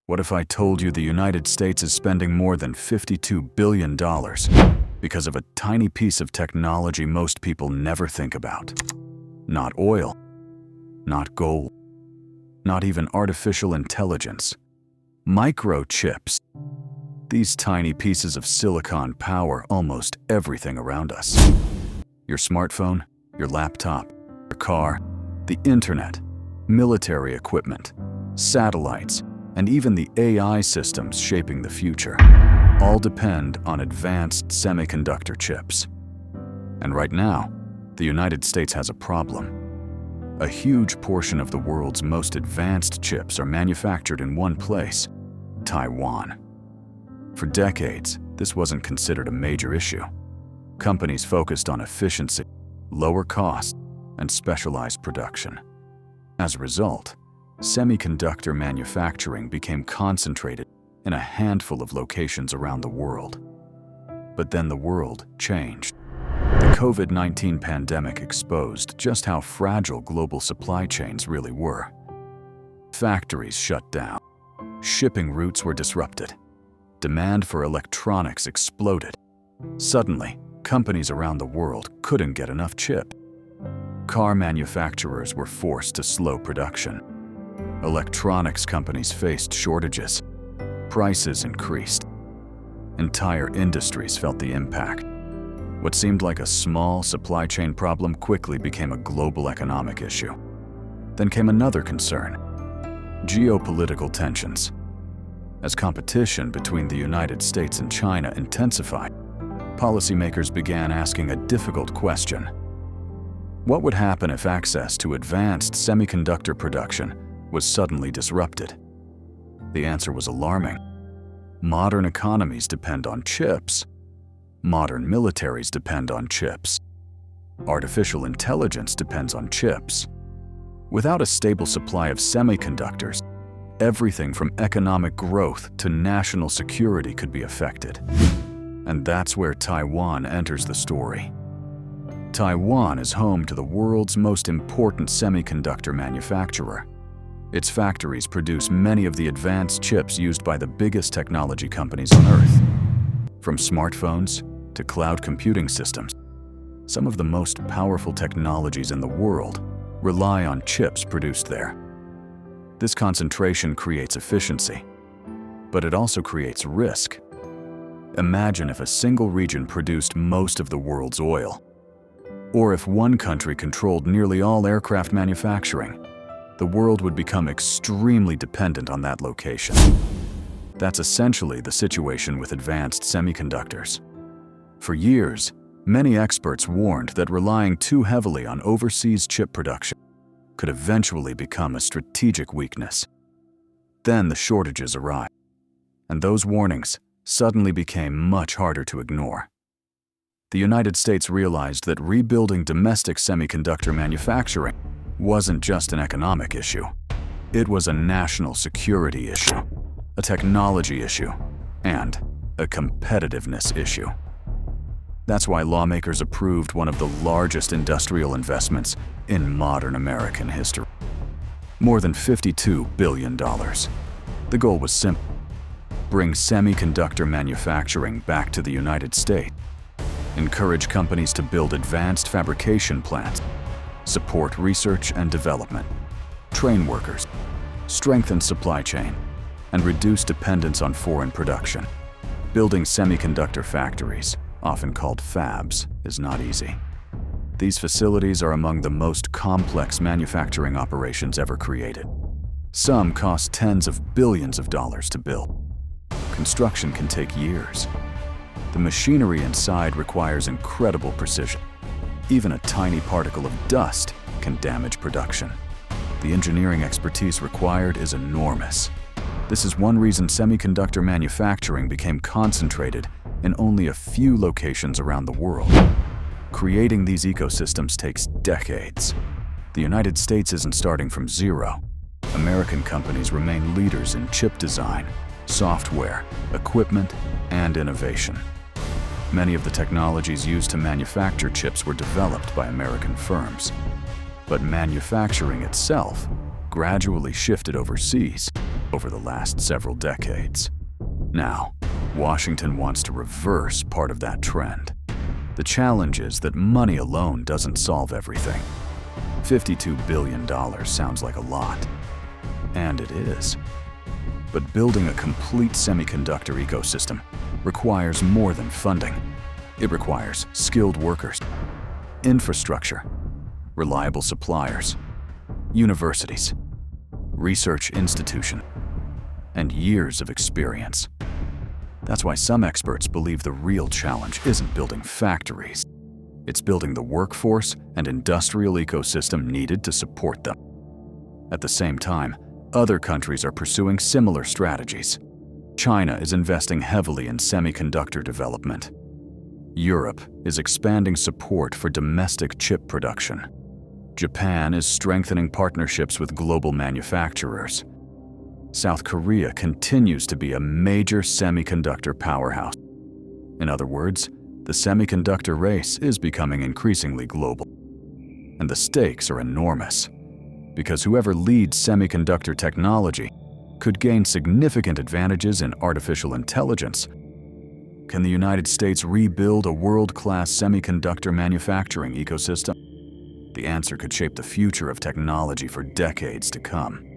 What if I told you the United States is spending more than $52 billion because of a tiny piece of technology most people never think about? Not oil, not gold, not even artificial intelligence. Microchips. These tiny pieces of silicon power almost everything around us. Your smartphone, your laptop, your car, the internet, military equipment, satellites, and even the AI systems shaping the future all depend on advanced semiconductor chips. And right now, the United States has a problem. A huge portion of the world's most advanced chips are manufactured in one place, Taiwan. For decades, this wasn't considered a major issue. Companies focused on efficiency, lower cost, and specialized production. As a result, semiconductor manufacturing became concentrated in a handful of locations around the world. But then the world changed. The COVID-19 pandemic exposed just how fragile global supply chains really were. Factories shut down. Shipping routes were disrupted. Demand for electronics exploded. Suddenly, companies around the world couldn't get enough chip. Car manufacturers were forced to slow production. Electronics companies faced shortages. Prices increased. Entire industries felt the impact. What seemed like a small supply chain problem quickly became a global economic issue. Then came another concern: geopolitical tensions. As competition between the United States and China intensified, policymakers began asking a difficult question. What would happen if access to advanced semiconductor production was suddenly disrupted? The answer was alarming. Modern economies depend on chips. Modern militaries depend on chips. Artificial intelligence depends on chips. Without a stable supply of semiconductors, everything from economic growth to national security could be affected. And that's where Taiwan enters the story. Taiwan is home to the world's most important semiconductor manufacturer. Its factories produce many of the advanced chips used by the biggest technology companies on Earth. From smartphones to cloud computing systems, some of the most powerful technologies in the world rely on chips produced there. This concentration creates efficiency, but it also creates risk. Imagine if a single region produced most of the world's oil, or if one country controlled nearly all aircraft manufacturing. The world would become extremely dependent on that location. That's essentially the situation with advanced semiconductors. For years, many experts warned that relying too heavily on overseas chip production could eventually become a strategic weakness. Then the shortages arrived, and those warnings suddenly became much harder to ignore. The United States realized that rebuilding domestic semiconductor manufacturing wasn't just an economic issue. It was a national security issue, a technology issue, and a competitiveness issue. That's why lawmakers approved one of the largest industrial investments in modern American history. More than $52 billion. The goal was simple: bring semiconductor manufacturing back to the United States, encourage companies to build advanced fabrication plants, support research and development, train workers, strengthen supply chain, and reduce dependence on foreign production. Building semiconductor factories, often called fabs, is not easy. These facilities are among the most complex manufacturing operations ever created. Some cost tens of billions of dollars to build. Construction can take years. The machinery inside requires incredible precision. Even a tiny particle of dust can damage production. The engineering expertise required is enormous. This is one reason semiconductor manufacturing became concentrated in only a few locations around the world. Creating these ecosystems takes decades. The United States isn't starting from zero. American companies remain leaders in chip design, software, equipment, and innovation. Many of the technologies used to manufacture chips were developed by American firms. But manufacturing itself gradually shifted overseas. over the last several decades. Now, Washington wants to reverse part of that trend. The challenge is that money alone doesn't solve everything. $52 billion sounds like a lot, and it is. But building a complete semiconductor ecosystem requires more than funding. It requires skilled workers, infrastructure, reliable suppliers, universities, research institutions, and years of experience. That's why some experts believe the real challenge isn't building factories. It's building the workforce and industrial ecosystem needed to support them. At the same time, other countries are pursuing similar strategies. China is investing heavily in semiconductor development. Europe is expanding support for domestic chip production. Japan is strengthening partnerships with global manufacturers. South Korea continues to be a major semiconductor powerhouse. In other words, the semiconductor race is becoming increasingly global. And the stakes are enormous, because whoever leads semiconductor technology could gain significant advantages in artificial intelligence. Can the United States rebuild a world-class semiconductor manufacturing ecosystem? The answer could shape the future of technology for decades to come.